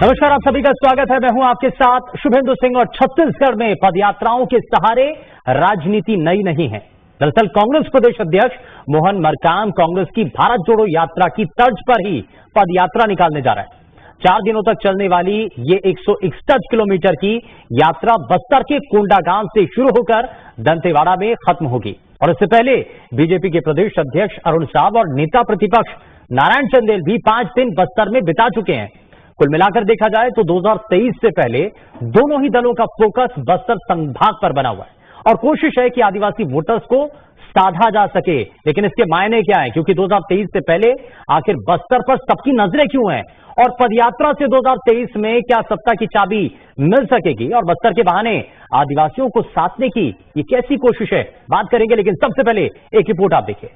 नमस्कार, आप सभी का स्वागत है। मैं हूं आपके साथ शुभेंदु सिंह और छत्तीसगढ़ में पदयात्राओं के सहारे राजनीति नई नहीं है। दरअसल कांग्रेस प्रदेश अध्यक्ष मोहन मरकाम कांग्रेस की भारत जोड़ो यात्रा की तर्ज पर ही पदयात्रा निकालने जा रहा है। 4 दिनों तक चलने वाली ये 161 किलोमीटर की यात्रा बस्तर के कोंडागांव से शुरू होकर दंतेवाड़ा में खत्म होगी। और इससे पहले बीजेपी के प्रदेश अध्यक्ष अरुण साव और नेता प्रतिपक्ष नारायण चंदेल भी 5 दिन बस्तर में बिता चुके हैं। कुल मिलाकर देखा जाए तो 2023 से पहले दोनों ही दलों का फोकस बस्तर संभाग पर बना हुआ है और कोशिश है कि आदिवासी वोटर्स को साधा जा सके। लेकिन इसके मायने क्या है, क्योंकि 2023 से पहले आखिर बस्तर पर सबकी नजरें क्यों हैं और पदयात्रा से 2023 में क्या सत्ता की चाबी मिल सकेगी और बस्तर के बहाने आदिवासियों को साधने की ये कैसी कोशिश है, बात करेंगे। लेकिन सबसे पहले एक रिपोर्ट आप देखिए।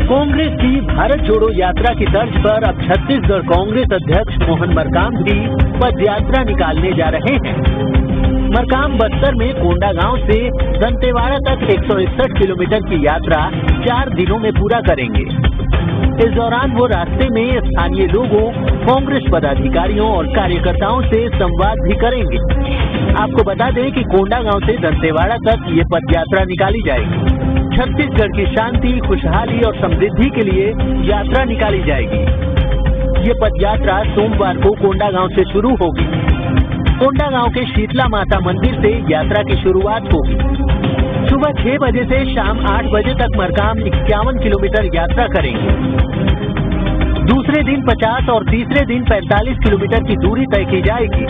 कांग्रेस की भारत जोड़ो यात्रा की तर्ज पर अब छत्तीसगढ़ कांग्रेस अध्यक्ष मोहन मरकाम भी पदयात्रा निकालने जा रहे हैं। मरकाम बस्तर में कोंडागांव से दंतेवाड़ा तक 161 किलोमीटर की यात्रा 4 दिनों में पूरा करेंगे। इस दौरान वो रास्ते में स्थानीय लोगों, कांग्रेस पदाधिकारियों और कार्यकर्ताओं से संवाद भी करेंगे। आपको बता दें कि कोंडागांव से दंतेवाड़ा तक ये पदयात्रा निकाली जाएगी। छत्तीसगढ़ की शांति, खुशहाली और समृद्धि के लिए यात्रा निकाली जाएगी। ये पदयात्रा सोमवार को कोंडागांव से शुरू होगी। कोंडागांव के शीतला माता मंदिर से यात्रा की शुरुआत होगी। सुबह 6 बजे से शाम 8 बजे तक मरकाम 51 किलोमीटर यात्रा करेंगे। दूसरे दिन 50 और तीसरे दिन 45 किलोमीटर की दूरी तय की जाएगी।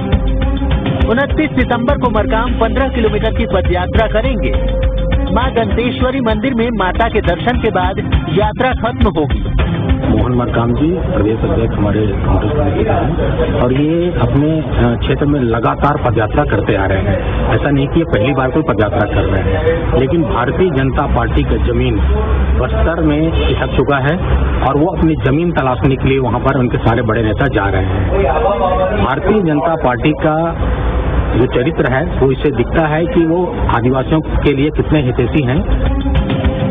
29 सितंबर को मरकाम 15 किलोमीटर की पदयात्रा करेंगे। मां दंतेश्वरी मंदिर में माता के दर्शन के बाद यात्रा खत्म होगी। मोहन मरकाम जी प्रदेश अध्यक्ष हमारे कांग्रेस पार्टी के हैं और ये अपने क्षेत्र में लगातार पदयात्रा करते आ रहे हैं। ऐसा नहीं कि ये पहली बार कोई पदयात्रा कर रहे हैं, लेकिन भारतीय जनता पार्टी का जमीन बस्तर में खिसक चुका है और वो अपनी जमीन तलाशने के लिए वहां पर उनके सारे बड़े नेता जा रहे हैं। भारतीय जनता पार्टी का जो चरित्र है वो इससे दिखता है कि वो आदिवासियों के लिए कितने हितैषी हैं।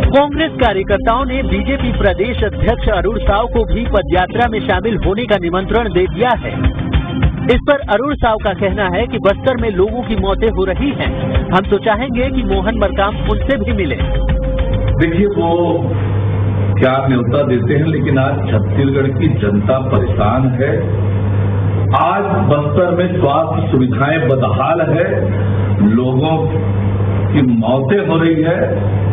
कांग्रेस कार्यकर्ताओं ने बीजेपी प्रदेश अध्यक्ष अरुण साव को भी पदयात्रा में शामिल होने का निमंत्रण दे दिया है। इस पर अरुण साव का कहना है कि बस्तर में लोगों की मौतें हो रही हैं। हम तो चाहेंगे कि मोहन मरकाम उनसे भी मिले। देखिए, वो क्या न्योता देते हैं, लेकिन आज छत्तीसगढ़ की जनता परेशान है। आज बस्तर में स्वास्थ्य सुविधाएं बदहाल है, लोगों की मौतें हो रही है।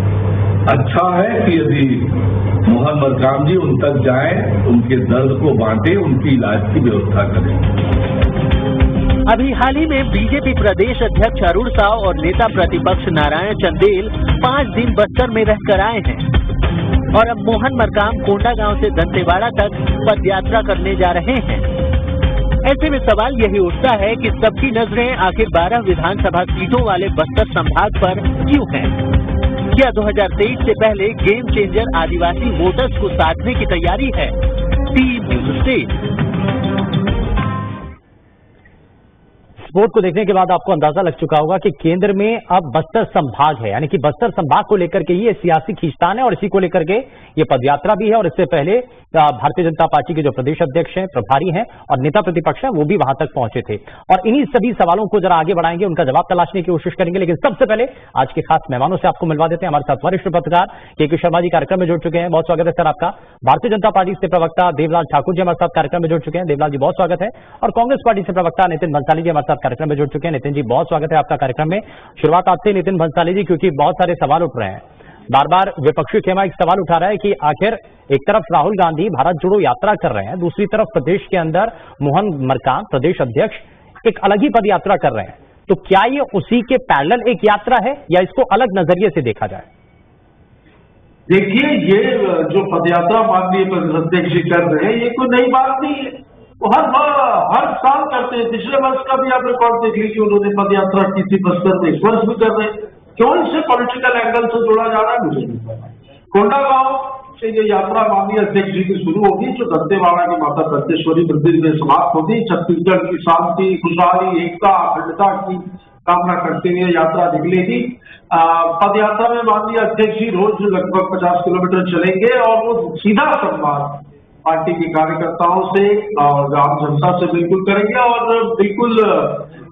अच्छा है कि यदि मोहन मरकाम जी उन तक जाएं, उनके दर्द को बांटें, उनकी इलाज की व्यवस्था करें। अभी हाल ही में बीजेपी प्रदेश अध्यक्ष अरुण साव और नेता प्रतिपक्ष नारायण चंदेल 5 दिन बस्तर में रहकर आए हैं और अब मोहन मरकाम कोंडागांव से दंतेवाड़ा तक पदयात्रा करने जा रहे हैं। ऐसे में सवाल यही उठता है कि सबकी नजरें आखिर 12 विधानसभा सीटों वाले बस्तर संभाग पर क्यों हैं? क्या 2023 से पहले गेम चेंजर आदिवासी वोटर्स को साधने की तैयारी है? Team news state. रिपोर्ट को देखने के बाद आपको अंदाजा लग चुका होगा कि केंद्र में अब बस्तर संभाग है, यानी कि बस्तर संभाग को लेकर के ये सियासी खींचतान है और इसी को लेकर के ये पदयात्रा भी है। और इससे पहले भारतीय जनता पार्टी के जो प्रदेश अध्यक्ष हैं, प्रभारी हैं और नेता प्रतिपक्ष हैं, वो भी वहां तक पहुंचे थे। और इन्हीं सभी सवालों को जरा आगे बढ़ाएंगे, उनका जवाब तलाशने की कोशिश करेंगे। लेकिन सबसे पहले आज के खास मेहमानों से आपको मिलवा देते हैं। हमारे साथ वरिष्ठ पत्रकार के शर्मा जी कार्यक्रम में जुड़ चुके हैं, बहुत स्वागत है सर आपका। भारतीय जनता पार्टी से प्रवक्ता देवलाल ठाकुर जी हमारे साथ कार्यक्रम में जुड़ चुके हैं, देवलाल जी बहुत स्वागत है। और कांग्रेस पार्टी से प्रवक्ता नितिन भंसाली जी हमारे साथ कार्यक्रम में जुड़ चुके हैं, नितिन जी बहुत स्वागत है आपका कार्यक्रम में। शुरुआत आपसे नितिन भंसाली जी, क्योंकि बहुत सारे सवाल उठ रहे हैं, बार बार विपक्षी खेमा एक सवाल उठा रहा है कि आखिर एक तरफ राहुल गांधी भारत जोड़ो यात्रा कर रहे हैं, दूसरी तरफ प्रदेश के अंदर मोहन मरकाम प्रदेश अध्यक्ष एक अलग ही पद यात्रा कर रहे हैं, तो क्या ये उसी के पैरेलल एक यात्रा है या इसको अलग नजरिए से देखा जाए? देखिए, ये जो पदयात्रा माननीय प्रदेश अध्यक्ष जी कर रहे हैं, ये कोई नई बात नहीं है। वो हर साल करते हैं। पिछले वर्ष का भी आप रिकॉर्ड देख लीजिए, उन्होंने पदयात्रा की थी बस्तर में, इस वर्ष भी कर रहे हैं। क्यों इसे पॉलिटिकल एंगल से जोड़ा जा रहा है मुझे नहीं पता। कोंडागांव से ये यात्रा माननीय अध्यक्ष जी की शुरू होगी, जो दंतेवाड़ा की माता दंतेश्वरी मंदिर में समाप्त होगी। छत्तीसगढ़ की शांति, खुशहाली, एकता, अखंडता की कामना करते हुए यात्रा निकलेगी। पद यात्रा में माननीय अध्यक्ष जी रोज लगभग 50 किलोमीटर चलेंगे और वो सीधा संवाद पार्टी के कार्यकर्ताओं से और आम जनता से बिल्कुल करेंगे। और बिल्कुल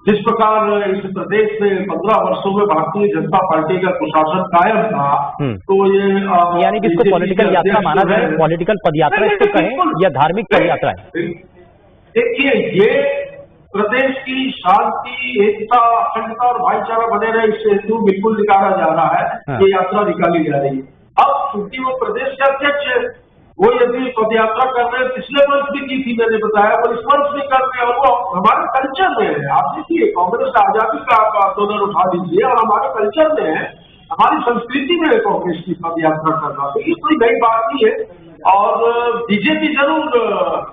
जिस प्रकार इस प्रदेश में 15 वर्षों में भारतीय जनता पार्टी का कुशासन कायम था, तो ये यानी कि इसको पॉलिटिकल यात्रा माना जाए, पॉलिटिकल पदयात्रा इसको कहें या धार्मिक पदयात्रा है? देखिए, ये प्रदेश की शांति, एकता, अखंडता और भाईचारा बने रहे, इससे हेतु बिल्कुल निकाला जा रहा है। ये यात्रा निकाली जा रही है। अब चूंकि वो प्रदेश के अध्यक्ष है, वो यदि पदयात्रा कर रहे हैं, पिछले वर्ष भी की थी, मैंने बताया, और इस वर्ष भी कर रहे हैं, और वो हमारे कल्चर में है। आप देखिए, कांग्रेस आजादी का आप आंदोलन उठा दीजिए, और हमारे कल्चर में है, हमारी संस्कृति में है कांग्रेस की पदयात्रा करना, तो ये कोई नई बात नहीं है। और बीजेपी जरूर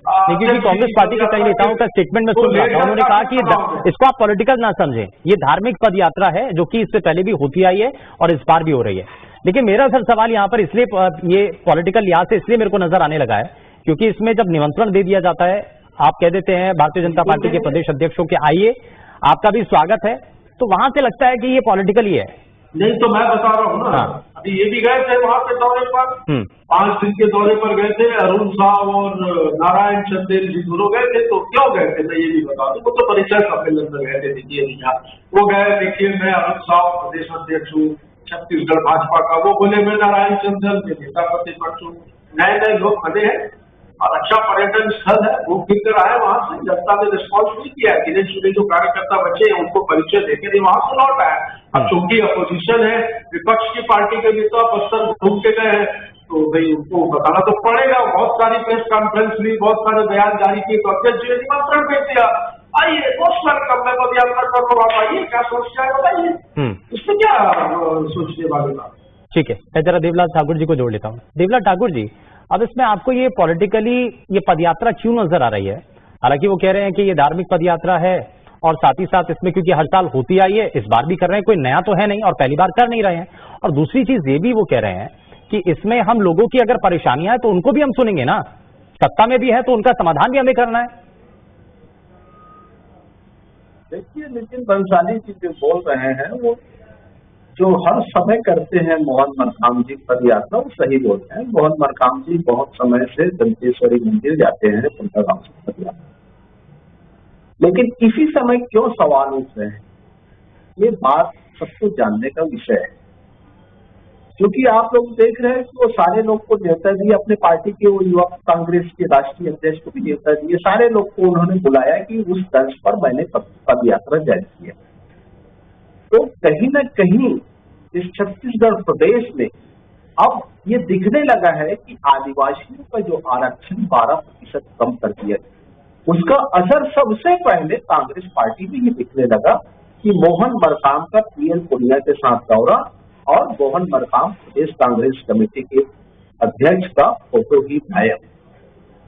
देखिए कि कांग्रेस पार्टी के कई नेताओं का स्टेटमेंट में सुन रहा था, उन्होंने कहा कि इसको आप पॉलिटिकल ना समझें, ये धार्मिक पद यात्रा है जो कि इससे पहले भी होती आई है और इस बार भी हो रही है। लेकिन मेरा सर सवाल यहाँ पर इसलिए ये पॉलिटिकल लिहाज से इसलिए मेरे को नजर आने लगा है क्योंकि इसमें जब निमंत्रण दे दिया जाता है, आप कह देते हैं भारतीय जनता पार्टी के प्रदेश अध्यक्षों के आइए, आपका भी स्वागत है, तो वहां से लगता है कि ये पॉलिटिकल ही है। नहीं तो मैं बता रहा हूँ ना, अभी ये भी गए थे वहां पे दौरे पर, 5 दिन के दौरे पर गए थे, अरुण साहब और नारायण चंदेल जी दोनों गए थे। तो क्यों गए थे मैं ये भी बता दूं, वो तो परिचय सम्मेलन में गए थे, देखिए नहीं वो गए। देखिए, मैं अरुण साहब प्रदेश अध्यक्ष हूँ छत्तीसगढ़ भाजपा का, वो बोले मैं नारायण चंदेल के नेता प्रतिपक्ष हूँ। नए नए लोग बने हैं और अच्छा पर्यटन स्थल है, वो फिर आए वहां से, जनता ने रिस्पॉन्स नहीं किया। गिने चुने जो कार्यकर्ता बचे हैं उनको परिचय देकर नहीं वहां से लौट आए। अब चूंकि अपोजिशन है, विपक्ष की पार्टी के नेता बस्तर घूम के गए हैं, तो भाई उनको बताना तो पड़ेगा। बहुत सारी प्रेस कॉन्फ्रेंस ली, बहुत सारे बयान जारी किए, तो अध्यक्ष जी ने निमंत्रण भेज दिया, आइए दोस्त वेलकम, मैं पदयात्रा कर रहा हूँ, आप आइए, क्या सोचते हैं बताइए, इसमें क्या सोचने वाली बात। ठीक है, मैं जरा देवलाल ठाकुर जी को जोड़ लेता हूँ। देवलाल ठाकुर जी, अब इसमें आपको ये पॉलिटिकली ये पदयात्रा क्यों नजर आ रही है? हालांकि वो कह रहे हैं कि ये धार्मिक पदयात्रा है और साथ ही साथ इसमें क्योंकि हर साल होती आई है, इस बार भी कर रहे हैं, कोई नया तो है नहीं और पहली बार कर नहीं रहे हैं। और दूसरी चीज ये भी वो कह रहे हैं कि इसमें हम लोगों की अगर परेशानियां है तो उनको भी हम सुनेंगे ना, सत्ता में भी है तो उनका समाधान भी हमें करना है। देखिए, नितिन बंसाली जी जो बोल रहे हैं वो जो हर समय करते हैं मोहन मरकाम जी पदयात्रा, वो सही बोलते हैं। मोहन मरकाम जी बहुत समय से दंतेश्वरी मंदिर जाते हैं कोंडागांव से पदयात्रा, लेकिन इसी समय क्यों सवाल उठ रहे हैं, ये बात सबको जानने का विषय है। क्योंकि आप लोग देख रहे हैं कि वो सारे लोग को न्योता दिए, अपने पार्टी के वो युवा कांग्रेस के राष्ट्रीय अध्यक्ष को भी न्योता दिए, सारे लोग को उन्होंने बुलाया कि उस तर्ज पर मैंने पदयात्रा जारी की है। तो कहीं न कहीं इस छत्तीसगढ़ प्रदेश में अब ये दिखने लगा है कि आदिवासियों का जो आरक्षण 12% कम कर दिया, उसका असर सबसे पहले कांग्रेस पार्टी में ही दिखने लगा कि मोहन मरकाम का पीएल पुनिया के साथ दौरा और मोहन मरकाम प्रदेश कांग्रेस कमेटी के अध्यक्ष का फोटो ही गायब।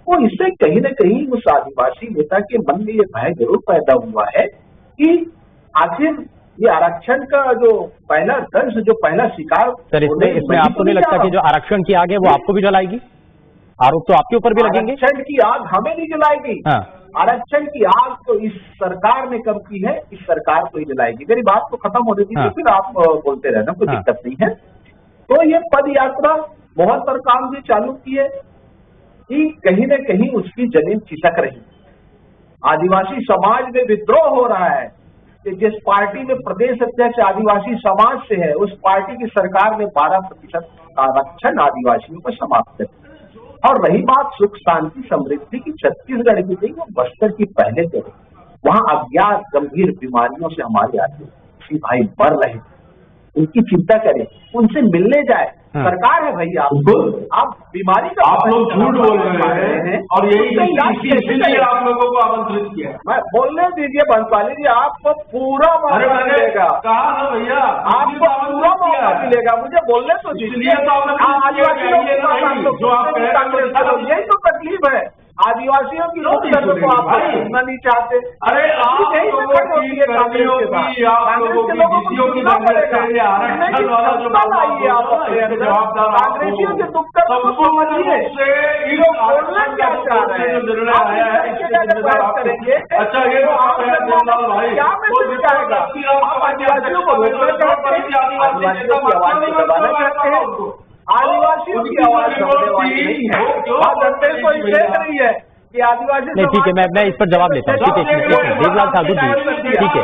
तो इससे कहीं न कहीं उस आदिवासी नेता के मन में ये भय जरूर पैदा हुआ है कि आखिर ये आरक्षण का जो पहला दंश, जो पहला शिकार, सर इसमें आपको नहीं लगता कि जो आरक्षण की आग है वो आपको भी जलाएगी? आरोप तो आपके ऊपर भी लगेंगे। आरक्षण की आग हमें नहीं जलाएगी। हाँ। आरक्षण की आग तो इस सरकार ने कम की है, इस सरकार को ही जलाएगी। मेरी बात तो खत्म होने दीजिए। हाँ। फिर आप बोलते रहना, कोई दिक्कत नहीं है। तो ये पद यात्रा मोहन मरकाम जी चालू किए कि कहीं न कहीं उसकी जमीन चिसक रही, आदिवासी समाज में विद्रोह हो रहा है कि जिस पार्टी में प्रदेश अध्यक्ष आदिवासी समाज से है, उस पार्टी की सरकार ने 12% आरक्षण आदिवासियों को समाप्त कर दिया। और रही बात सुख शांति समृद्धि की, छत्तीसगढ़ की नहीं, वो बस्तर की पहले जगह, वहां अज्ञात गंभीर बीमारियों से हमारे आदिवासी भाई मर रहे हैं, उनकी चिंता करें, उनसे मिलने जाए। सरकार है भैया, आप बीमारी का आप लोग झूठ बोल रहे हैं और इसीलिए आप लोगों को आमंत्रित किया। मैं बोलने दीजिए बंसाली जी, आपको पूरा मौका मिलेगा। कहा ना भैया, आपको पूरा मौका मिलेगा, मुझे बोलने तो दीजिए। जो आप कह रहे हैं यही तो तकलीफ है, आदिवासियों की लोग को आप सुनना नहीं चाहते। अरे आप लोगों की कर्मियों की, आप लोगों की बीसीओ की आरक्षण वाला जो कांग्रेसियों के दुख बोलना क्या चाह रहे हैं? निर्णय आया है इसके जिम्मेदार आप करेंगे। अच्छा ये तो आप देवलाल भाई क्या मैसेज जाएगा? आप आदिवासियों को रोकना चाहते हैं, आदिवासियों की आवाज को दबाना चाहते हैं, आदिवासियों की आवाज दबने वाली नहीं है। जनता को इसलिए नहीं है कि आदिवासी नहीं, ठीक है, मैं इस पर जवाब लेता हूँ। ठीक है, देवलाल ठाकुर जी, ठीक है,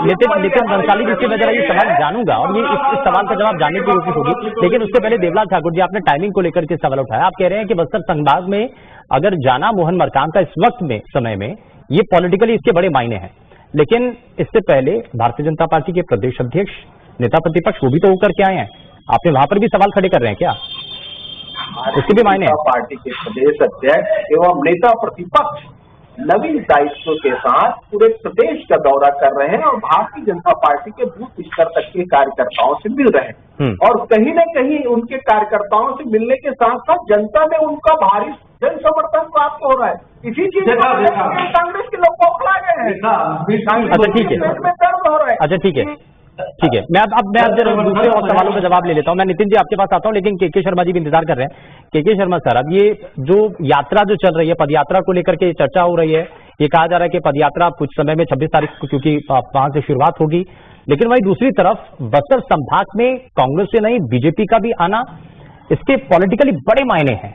नितिन भंसाली जी से मैं जरा ये सवाल जानूंगा और ये इस सवाल का जवाब जानने की कोशिश होगी, लेकिन उससे पहले देवलाल ठाकुर जी, आपने टाइमिंग को लेकर के सवाल उठाया। आप कह रहे हैं कि बस्तर संभाग में अगर जाना मोहन मरकाम का इस वक्त में समय में ये पॉलिटिकली इसके बड़े मायने हैं, लेकिन इससे पहले भारतीय जनता पार्टी के प्रदेश अध्यक्ष, नेता प्रतिपक्ष, वो भी तो होकर के आए हैं, आपने वहां पर भी सवाल खड़े कर रहे हैं क्या? उसके भी मायने हैं। पार्टी के प्रदेश अध्यक्ष एवं नेता प्रतिपक्ष नवीन दायित्व के साथ पूरे प्रदेश का दौरा कर रहे हैं और भारतीय जनता पार्टी के बूथ स्तर तक के कार्यकर्ताओं से मिल रहे हैं और कहीं न कहीं उनके कार्यकर्ताओं से मिलने के साथ साथ जनता में उनका भारी जन समर्थन प्राप्त हो रहा है। इसी चीज कांग्रेस के लोग बौखला गए हैं। अच्छा ठीक है, दर्द हो रहा है। अच्छा ठीक है, ठीक है, मैं अब जरा दूसरे और सवालों का जवाब ले लेता हूं। मैं नितिन जी आपके पास आता हूं, लेकिन के शर्मा जी भी इंतजार कर रहे हैं। के शर्मा सर, अब ये जो यात्रा जो चल रही है, पदयात्रा को लेकर के चर्चा हो रही है, ये कहा जा रहा है कि पदयात्रा कुछ समय में 26 तारीख को क्योंकि वहां से शुरुआत होगी, लेकिन वहीं दूसरी तरफ बस्तर संभाग में कांग्रेस से नहीं बीजेपी का भी आना, इसके पॉलिटिकली बड़े मायने हैं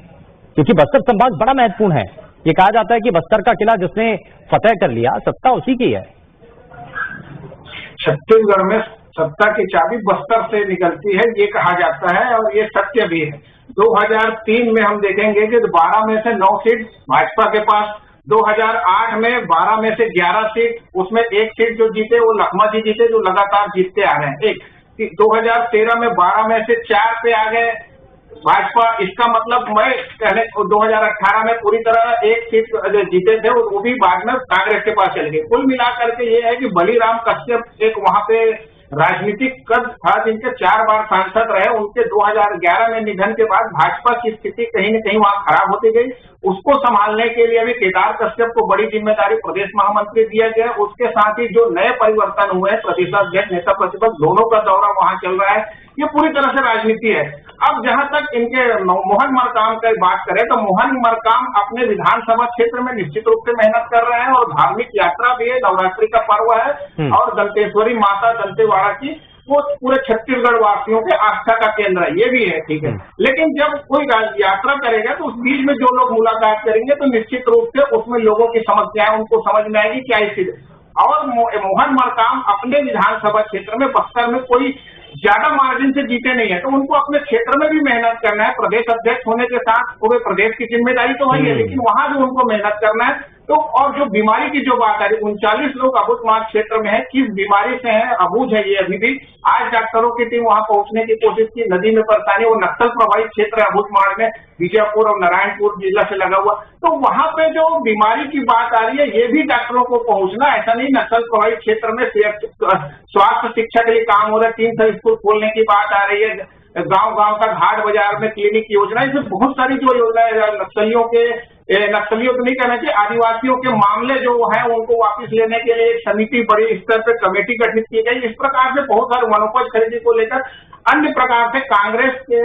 क्योंकि बस्तर संभाग बड़ा महत्वपूर्ण है। ये कहा जाता है कि बस्तर का किला जिसने फतेह कर लिया, सत्ता उसी की है। छत्तीसगढ़ में सत्ता की चाबी बस्तर से निकलती है, ये कहा जाता है और ये सत्य भी है। 2003 में हम देखेंगे कि 12 में से 9 सीट भाजपा के पास, 2008 में 12 में से 11 सीट, उसमें एक सीट जो जीते वो लखमा जी जीते, जो लगातार जीतते आ रहे हैं। 2013 में 12 में से 4 पे आ गए भाजपा। इसका मतलब मैं कहने 2018 में पूरी तरह एक सीट जीते थे और वो भी बाद में कांग्रेस के पास चले गए। कुल मिलाकर के ये है कि बलीराम कश्यप एक वहां पे राजनीतिक कद था, जिनके 4 बार सांसद रहे। उनके 2011 में निधन के बाद भाजपा की स्थिति कहीं न कहीं वहां खराब होती गई। उसको संभालने के लिए भी केदार कश्यप को बड़ी जिम्मेदारी प्रदेश महामंत्री दिया गया। उसके साथ ही जो नए परिवर्तन हुए हैं, प्रदेशाध्यक्ष, नेता प्रतिपक्ष, दोनों का दौरा वहां चल रहा है। ये पूरी तरह से राजनीति है। अब जहां तक इनके मोहन मरकाम की बात करें तो मोहन मरकाम अपने विधानसभा क्षेत्र में निश्चित रूप से मेहनत कर रहे हैं और धार्मिक यात्रा भी है, नवरात्रि का पर्व है और दंतेश्वरी माता दंतेवाड़ा की वो पूरे छत्तीसगढ़ वासियों के आस्था का केंद्र है, ये भी है, ठीक है। लेकिन जब कोई यात्रा करेगा तो उस बीच में जो लोग मुलाकात करेंगे तो निश्चित रूप से उसमें लोगों की समस्याएं उनको समझ में आएगी क्या स्थिति। और मोहन मरकाम अपने विधानसभा क्षेत्र में बस्तर में कोई ज्यादा मार्जिन से जीते नहीं है, तो उनको अपने क्षेत्र में भी मेहनत करना है। प्रदेश अध्यक्ष होने के साथ पूरे प्रदेश की जिम्मेदारी तो वही है, लेकिन वहां भी उनको मेहनत करना है। तो और जो बीमारी की जो बात है, 39 लोग अबूझमार्ग क्षेत्र में है, किस बीमारी से है, अबूझ है ये अभी भी। आज डॉक्टरों की टीम वहां पहुंचने की कोशिश की, नदी में परेशानी, वो नक्सल प्रभावित क्षेत्र है अबूझमार्ग में, बीजापुर और नारायणपुर जिला से लगा हुआ। तो वहां पे जो बीमारी की बात आ रही है, ये भी डॉक्टरों को पहुंचना, ऐसा नहीं नक्सल प्रभावित क्षेत्र में स्वास्थ्य शिक्षा के लिए काम हो रहा है, 300 स्कूल खोलने की बात आ रही है, गांव-गांव का घाट बाजार में क्लिनिक योजना, इसमें बहुत सारी जो योजना नक्सलियों को नहीं कहना चाहिए, आदिवासियों के मामले जो हैं उनको वापस लेने के लिए एक समिति बड़ी स्तर पर कमेटी गठित की गई। इस प्रकार से बहुत सारे वनोपज खरीदी को लेकर अन्य प्रकार से कांग्रेस के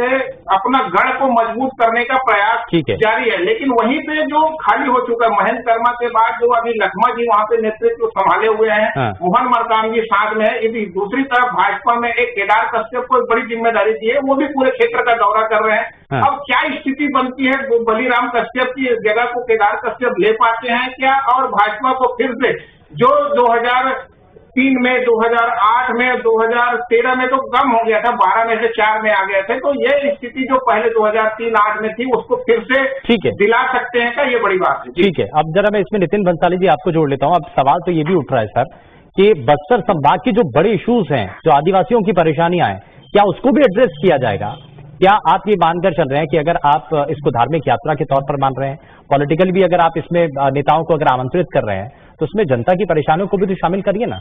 अपना गढ़ को मजबूत करने का प्रयास जारी है। लेकिन वहीं पे जो खाली हो चुका है, महेंद्र कर्मा के बाद जो अभी लखमा जी वहां पे नेतृत्व संभाले हुए हैं, मोहन मरकाम जी साथ में है। यदि दूसरी तरफ भाजपा में एक केदार कश्यप को बड़ी जिम्मेदारी दी है, वो भी पूरे क्षेत्र का दौरा कर रहे हैं। अब क्या स्थिति बनती है, बलीराम कश्यप की जगह को केदार कश्यप ले पाते हैं क्या, और भाजपा को फिर से जो 2003 में, 2008 में, 2013 में तो कम हो गया था, 12 में से 4 में आ गए थे, तो ये स्थिति जो पहले 2003-8 में थी उसको फिर से दिला सकते हैं क्या, ये बड़ी बात है। ठीक है, अब जरा मैं इसमें नितिन भंसाली जी आपको जोड़ लेता हूं। अब सवाल तो ये भी उठ रहा है सर कि बस्तर संभाग की जो बड़े इश्यूज हैं, जो आदिवासियों की परेशानियां हैं, क्या उसको भी एड्रेस किया जाएगा? क्या आप ये मानकर चल रहे हैं कि अगर आप इसको धार्मिक यात्रा के तौर पर मान रहे हैं, पॉलिटिकली भी अगर आप इसमें नेताओं को अगर आमंत्रित कर रहे हैं, तो उसमें जनता की परेशानियों को भी तो शामिल करिए ना?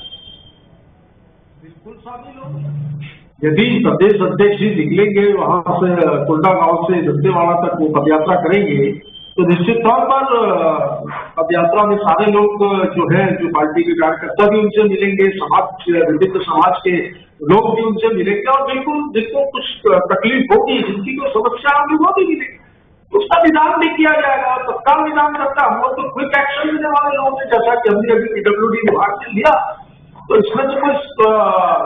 बिल्कुल शामिल हो। यदि प्रदेश अध्यक्ष जी निकलेंगे वहां से, कोंडा गांव से दंतेवाड़ा तक वो पदयात्रा करेंगे, तो निश्चित तौर पर पदयात्रा में सारे लोग जो है, जो पार्टी के कार्यकर्ता भी उनसे मिलेंगे, समाज, विभिन्न समाज के लोग भी उनसे मिलेंगे और बिल्कुल जिनको कुछ तकलीफ होगी, जिनकी कोई समस्या होगी, वो भी मिलेंगे। उसका निदान नहीं किया जाएगा, तत्काल निदान करता हम लोग तो क्विक एक्शन लेने वाले लोग हैं, जैसा कि हमने अभी PWD विभाग से लिया। तो इसमें तो कोई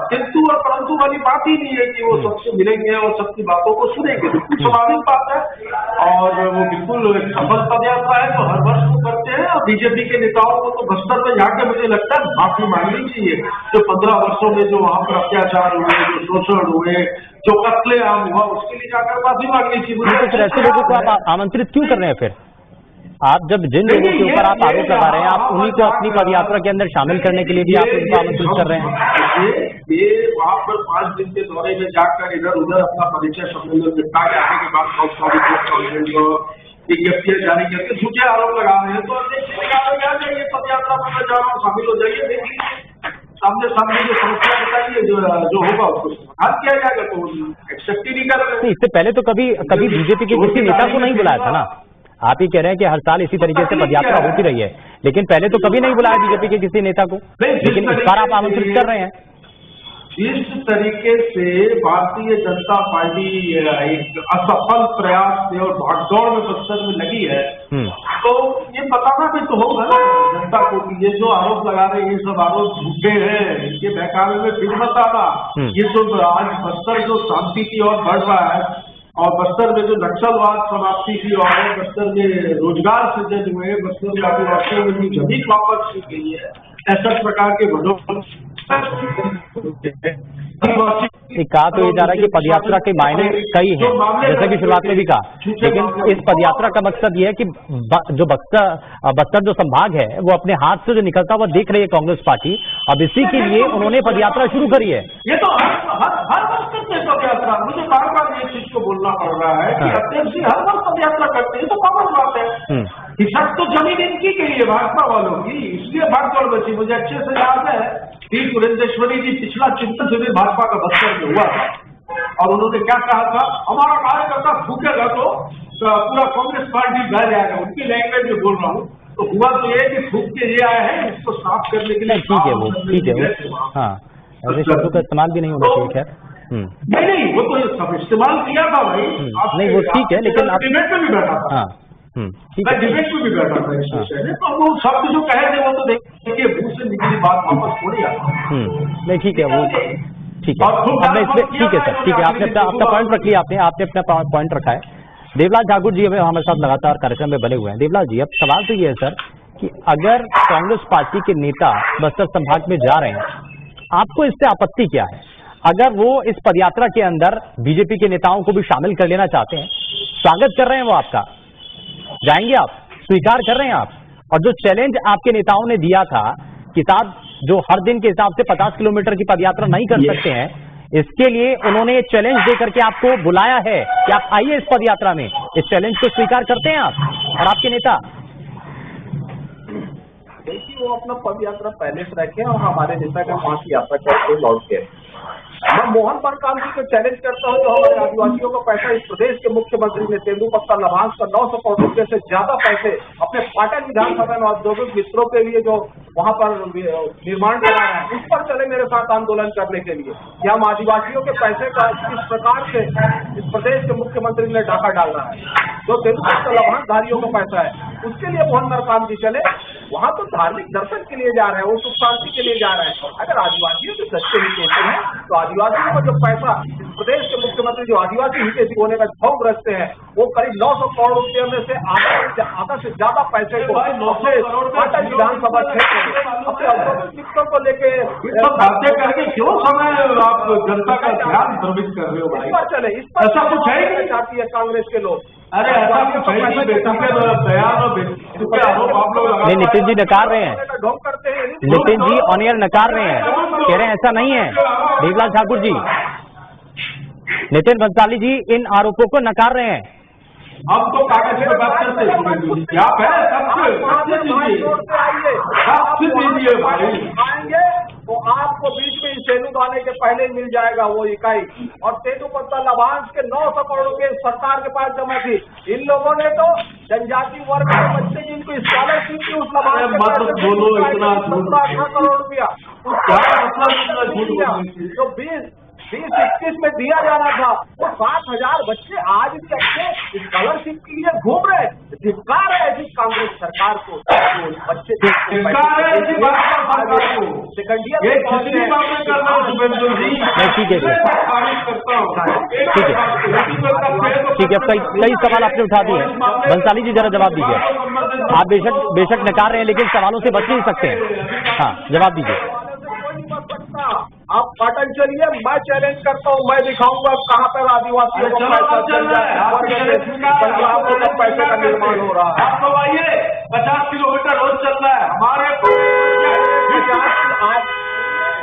किंतु और परंतु वाली बात ही नहीं है कि वो सबसे मिलेंगे और सबकी बातों को सुनेंगे, बिल्कुल स्वाभाविक बात है। और वो बिल्कुल एक सफल पदयात्रा है, तो हर वर्ष वो करते हैं। और बीजेपी के नेताओं को तो बस्तर में जाकर मुझे लगता है माफी मांगनी चाहिए, जो 15 वर्षों में जो वहां पर अत्याचार हुए, जो शोषण हुए, जो कत्लेआम हुआ, उसके लिए जाकर माफी मांगनी चाहिए। तो फिर ऐसे लोगों को आप आमंत्रित क्यों कर रहे हैं? फिर आप जब जिन लोगों के ऊपर आप आरोप लगा रहे हैं, आप उन्हीं को अपनी पदयात्रा के अंदर शामिल करने के लिए भी आप उनको आमंत्रित कर रहे हैं। ये वहाँ पर 5 दिन के दौरे में जाकर इधर उधर अपना परिचय सम्मेलन निपटा के आने के बाद विज्ञप्तियां जारी करके झूठे आरोप लगा रहे हैं। तो अध्यक्ष आ जाइए, पदयात्रा में मैं जा रहा हूँ, शामिल हो जाइए, देखिए सामने सामने जो समस्या बताइए, जो होगा उसको हल किया जाएगा। तो एक्सेप्ट ही नहीं कर रहे। इससे पहले तो कभी बीजेपी के किसी नेता को नहीं बुलाया था ना। आप ही कह रहे हैं कि हर साल इसी तरीके से पदयात्रा होती रही है, लेकिन पहले तो कभी नहीं बुलाया बीजेपी के किसी नेता को, लेकिन इस बार आप आमंत्रित कर रहे हैं। जिस तरीके से भारतीय जनता पार्टी एक असफल प्रयास से और भागदौड़ में बस्तर में लगी है, तो ये बताना भी तो होगा ना जनता को कि ये जो आरोप लगा रहे हैं ये सब आरोप झूठे हैं, इनके बहकावे में फिर मत आना। ये जो आज बस्तर जो शांति की ओर बढ़ रहा है और बस्तर में जो नक्सलवाद समाप्ति की ओर है, बस्तर में रोजगार सृजन हुए, बस्तर में आदिवासियों में भी जमीन वापस की गई है, ऐसा प्रकार के कहा तो ये जा रहा है कि पदयात्रा के मायने कई हैं, जैसे कि शुरुआत में भी कहा, लेकिन इस पदयात्रा का मकसद ये है कि जो बस्तर जो संभाग है वो अपने हाथ से जो निकलता हुआ देख रही है कांग्रेस पार्टी, अब इसी के लिए उन्होंने पदयात्रा शुरू करी है। ये तो हर वर्ष करते हैं पदयात्रा, मुझे बार बार ये चीज को बोलना पड़ रहा है कि अध्यक्ष जी हर वर्ष पदयात्रा करते हैं, तो कॉमन बात है। हिसाब तो जमीन इनकी के लिए भाजपा वालों की, इसलिए भागदौड़ बची। मुझे अच्छे से याद है कि पुरेंद्रेश्वरी जी पिछला चिंतन शिविर भाजपा का बस्तर में हुआ था, और उन्होंने क्या कहा था, हमारा कार्यकर्ता फूकेगा तो पूरा कांग्रेस पार्टी बह जाएगा। उनकी लैंग्वेज में बोल रहा हूँ। तो हुआ तो ये कि फूक के ये आए हैं, इसको साफ करने के लिए ठीक है वो हाँ, ऐसे शब्दों का इस्तेमाल भी नहीं होना चाहिए। खैर नहीं, वो तो सब इस्तेमाल किया था भाई। नहीं वो ठीक है, लेकिन आप डिबेट में भी बैठा था। ठीक है, डिबेट में भी बैठा था इस विषय में, तो वो शब्द जो कहे थे वो तो देखिए मुंह से निकली बात वापस थोड़ी आता। नहीं ठीक है, वो ठीक है। अब मैं इसमें ठीक है सर, ठीक है, आपने आपका पॉइंट रख लिया, आपने अपना पॉइंट रखा है। देवलाल ठाकुर जी अभी हमारे साथ लगातार कार्यक्रम में बने हुए हैं। देवलाल जी, अब सवाल तो ये है सर कि अगर कांग्रेस पार्टी के नेता बस्तर संभाग में जा रहे हैं, आपको इससे आपत्ति क्या है? अगर वो इस पदयात्रा के अंदर बीजेपी के नेताओं को भी शामिल कर लेना चाहते हैं, स्वागत कर रहे हैं वो आपका, जाएंगे आप, स्वीकार कर रहे हैं आप? और जो चैलेंज आपके नेताओं ने दिया था कि साहब जो हर दिन के हिसाब से 50 किलोमीटर की पदयात्रा नहीं कर सकते हैं, इसके लिए उन्होंने चैलेंज दे करके आपको बुलाया है कि आप आइए इस पदयात्रा में, इस चैलेंज को स्वीकार करते हैं आप और आपके नेता? देखिए, वो अपना पदयात्रा पहले से रखे और हमारे नेता का वहां की यात्रा करके लौट के मैं मोहन मरकाम जी को चैलेंज करता हूँ, जो हमारे आदिवासियों का पैसा इस प्रदेश के मुख्यमंत्री ने तेंदुपत्ता लाभांश का 900 करोड़ रुपए से ज्यादा पैसे अपने पाटन विधानसभा में औद्योगिक मित्रों के लिए जो वहां पर निर्माण कराया है, उस पर चले मेरे साथ आंदोलन करने के लिए कि हम आदिवासियों के पैसे का किस प्रकार से इस प्रदेश के मुख्यमंत्री ने डाका डालना है। जो तेंदुपत्ता लाभांशधारियों का पैसा है उसके लिए मोहन मरकाम जी चले, वहां तो धार्मिक दर्शन के लिए जा रहे हैं, वो सुख शांति के लिए जा रहे हैं। अगर आदिवासियों के सच्चे हितैषी हैं तो आदिवासियों को जो पैसा इस प्रदेश के मुख्यमंत्री जो आदिवासी हितैषी होने का ढोंग रचते हैं, वो करीब 900 करोड़ रुपये में से आधा से ज्यादा पैसे को अपने पाटन विधानसभा क्षेत्र अपने औद्योगिक मित्रों को लेके बातें करके क्यों समय आप जनता का ध्यान भ्रमित कर रहे हो भाई? इस पर चले, इस पर ऐसा कुछ है ही चाहती है कांग्रेस के लोग। अरे ऐसा कुछ है ही, बेतुके बयान और बेतुके आरोप आप लोग नहीं, नितिन जी नकार रहे हैं, ढोंग करते हैं। नितिन जी ऑन एयर नकार रहे हैं, कह रहे हैं ऐसा नहीं है। देवलाल ठाकुर जी, नितिन भंसाली जी इन आरोपों को नकार रहे हैं। अब तो कागज पे बात करते हैं, क्या है सबसे दीजिए भाई, आएंगे तो आपको बीच में सेलूट आने के पहले ही मिल जाएगा वो इकाई। और तेंदुपत्ता लाभांश के 900 करोड़ रुपए सरकार के पास जमा थी। इन लोगों ने तो जनजाति वर्ग के बच्चे जिनको स्कॉलरशिप की उस लाभांश बोलो इतना 18 करोड़ रुपया, क्या मतलब जो 20 2021 में दिया जाना था। वो 7,000 बच्चे आज भी अच्छे स्कॉलरशिप के लिए घूम रहे हैं। धिक्कार है ऐसी कांग्रेस सरकार को। बच्चे धिक्कार है ऐसी भाजपा सरकार को। सेकंड ईयर ये कितनी बातें कर रहे हो शुभेंदु जी? ठीक है तारीफ करता हूँ। ठीक है, कई सवाल आपने उठा दिए। बंसाली जी जरा जवाब दीजिए। आप बेशक नकार रहे हैं लेकिन सवालों से बच नहीं सकते हैं। हाँ, जवाब दीजिए। आप पाटन चलिए, मैं चैलेंज करता हूँ, मैं दिखाऊंगा कहाँ पर आदिवासियों को पैसा चल रहा है, पैसे का निर्माण हो रहा है। आप तो आइए, 50 किलोमीटर रोज चल रहा है हमारे।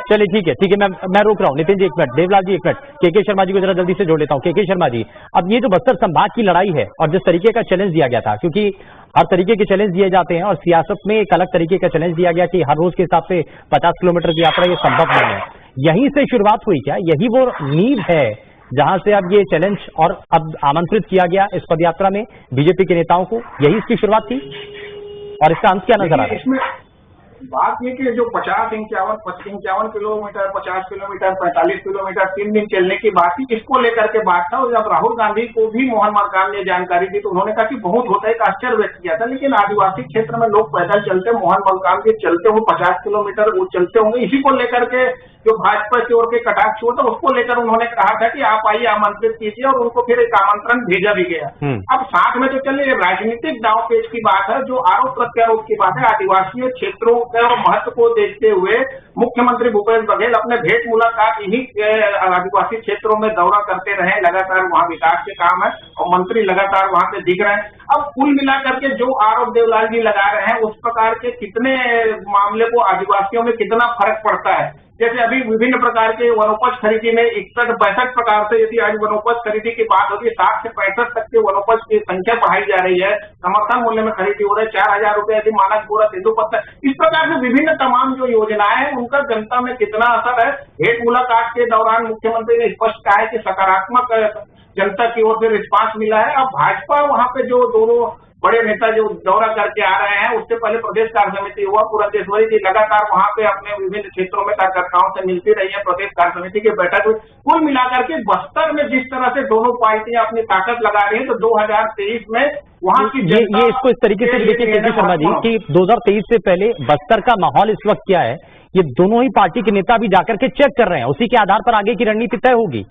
चलिए ठीक है, मैं रोक रहा हूँ। नितिन जी 1 मिनट, देवलाल जी 1 मिनट, के शर्मा जी को जरा जल्दी से जोड़ लेता हूँ। के शर्मा जी, अब ये जो बस्तर संभाग की लड़ाई है और जिस तरीके का चैलेंज दिया गया था, क्योंकि हर तरीके के चैलेंज दिए जाते हैं और सियासत में एक अलग तरीके का चैलेंज दिया गया कि हर रोज के हिसाब से 50 किलोमीटर की यात्रा ये संभव नहीं है, यहीं से शुरुआत हुई क्या? यही वो नींव है जहां से अब ये चैलेंज और अब आमंत्रित किया गया इस पदयात्रा में बीजेपी के नेताओं को, यही इसकी शुरुआत थी और इसका अंत क्या नजर आ रहा है? बात ये कि जो 50, 51 किलोमीटर, 50 किलोमीटर, 45 किलोमीटर 3 दिन चलने की बात थी, इसको लेकर के बात था। और जब राहुल गांधी को भी मोहन मरकाम ने जानकारी दी तो उन्होंने कहा कि बहुत होता है, एक आश्चर्य व्यक्त किया था। लेकिन आदिवासी क्षेत्र में लोग पैदल चलते, मोहन मरकाम के चलते हुए 50 किलोमीटर वो चलते होंगे। इसी को लेकर के जो भाजपा की ओर के कटाक्ष हुआ था उसको लेकर उन्होंने कहा था कि आप आइए, आमंत्रित कीजिए, और उनको फिर एक आमंत्रण भेजा भी गया। अब साथ में तो चलिए राजनीतिक दांव पेच की बात है, जो आरोप प्रत्यारोप की बात है। आदिवासी क्षेत्रों के महत्व को देखते हुए मुख्यमंत्री भूपेश बघेल अपने भेंट मुलाकात इन्हीं आदिवासी क्षेत्रों में दौरा करते रहे, लगातार वहां विकास के काम है और मंत्री लगातार वहां पे दिख रहे हैं। अब कुल मिलाकर के जो आरोप देवलाल जी लगा रहे हैं उस प्रकार के कितने मामले को आदिवासियों में कितना फर्क पड़ता है। जैसे अभी विभिन्न प्रकार के वनोपज खरीदी में 61-62 प्रकार से यदि आज वनोपज खरीदी की बात होती है, 60 से 65 तक के वनोपज की संख्या बढ़ाई जा रही है, समर्थन मूल्य में खरीदी हो रही है, 4,000 रुपए यदि मानक पूरा तेंदुपत्ता, इस प्रकार से विभिन्न तमाम जो योजनाएं हैं उनका जनता में कितना असर है। भेंट मुलाकात के दौरान मुख्यमंत्री ने स्पष्ट कहा है कि सकारात्मक जनता की ओर से रिस्पांस मिला है। अब भाजपा वहां पे जो दोनों बड़े नेता जो दौरा करके आ रहे हैं, उससे पहले प्रदेश कार्य समिति हुआ, पुरंदेश्वरी जी लगातार वहां पे अपने विभिन्न क्षेत्रों में कार्यकर्ताओं से मिलती रही है, प्रदेश कार्य समिति की बैठक हुई। कुल मिलाकर के बस्तर में जिस तरह से दोनों पार्टियां अपनी ताकत लगा रही है, तो 2023 में वहां की ये इसको इस तरीके से देखिए के शर्मा जी कि 2023 से पहले बस्तर का माहौल इस वक्त क्या है, ये दोनों ही पार्टी के नेता भी जाकर के चेक कर रहे हैं, उसी के आधार पर आगे की रणनीति तय होगी।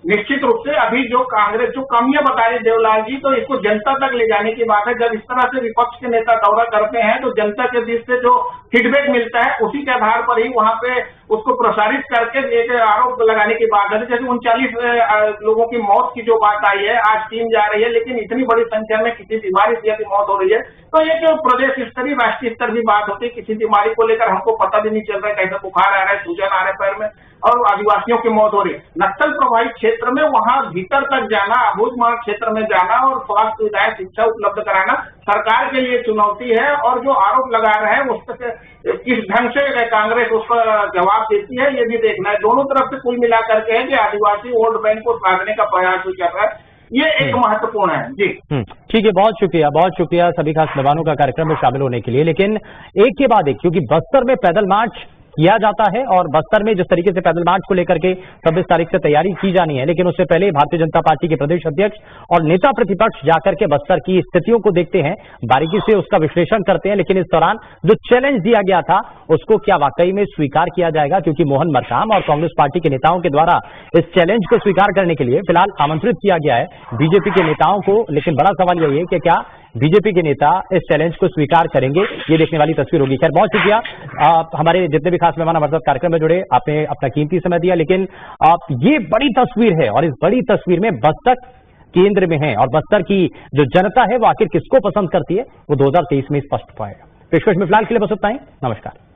निश्चित रूप से अभी जो कांग्रेस जो कमियां बता रही देवलाल जी, तो इसको जनता तक ले जाने की बात है। जब इस तरह से विपक्ष के नेता दौरा करते हैं तो जनता के बीच से जो फीडबैक मिलता है उसी के आधार पर ही वहां पे उसको प्रसारित करके एक आरोप लगाने की बात है। जैसे 39 लोगों की मौत की जो बात आई है, आज टीम जा रही है, लेकिन इतनी बड़ी संख्या में किसी बीमारी से मौत हो रही है, तो ये जो प्रदेश स्तरीय राष्ट्रीय स्तर की बात होती है, किसी बीमारी को लेकर हमको पता भी नहीं चल रहा है, कैसे बुखार आ रहा है, सूजन आ रहा है पैर में, और आदिवासियों की मौत हो रही है। नक्सल प्रभावित क्षेत्र में वहां भीतर तक जाना, अभूतपूर्व क्षेत्र में जाना और स्वास्थ्य सुविधाएं, शिक्षा उपलब्ध कराना सरकार के लिए चुनौती है। और जो आरोप लगा रहे हैं उस किस ढंग से कांग्रेस उस पर जवाब देती है, ये भी देखना है। दोनों तरफ से कुल मिलाकर के है कि आदिवासी वोट बैंक को साधने का प्रयास भी कर रहा है, ये एक महत्वपूर्ण है जी। ठीक है, बहुत शुक्रिया सभी खास मेहमानों का कार्यक्रम में शामिल होने के लिए। लेकिन एक के बाद एक, क्योंकि बस्तर में पैदल मार्च किया जाता है और बस्तर में जिस तरीके से पैदल मार्च को लेकर के 26 तारीख से तैयारी की जानी है, लेकिन उससे पहले भारतीय जनता पार्टी के प्रदेश अध्यक्ष और नेता प्रतिपक्ष जाकर के बस्तर की स्थितियों को देखते हैं, बारीकी से उसका विश्लेषण करते हैं। लेकिन इस दौरान जो चैलेंज दिया गया था उसको क्या वाकई में स्वीकार किया जाएगा, क्योंकि मोहन मरकाम और कांग्रेस पार्टी के नेताओं के द्वारा इस चैलेंज को स्वीकार करने के लिए फिलहाल आमंत्रित किया गया है बीजेपी के नेताओं को। लेकिन बड़ा सवाल यही है कि क्या बीजेपी के नेता इस चैलेंज को स्वीकार करेंगे, ये देखने वाली तस्वीर होगी। खैर, बहुत शुक्रिया हमारे जितने भी खास मेहमान हमारे साथ कार्यक्रम में जुड़े, आपने अपना कीमती समय दिया। लेकिन ये बड़ी तस्वीर है और इस बड़ी तस्वीर में बस्तर केंद्र में है और बस्तर की जो जनता है वो आखिर किसको पसंद करती है वो 2023 में स्पष्ट पाएगा। पेशकश में फिलहाल के लिए बस इतना ही। नमस्कार।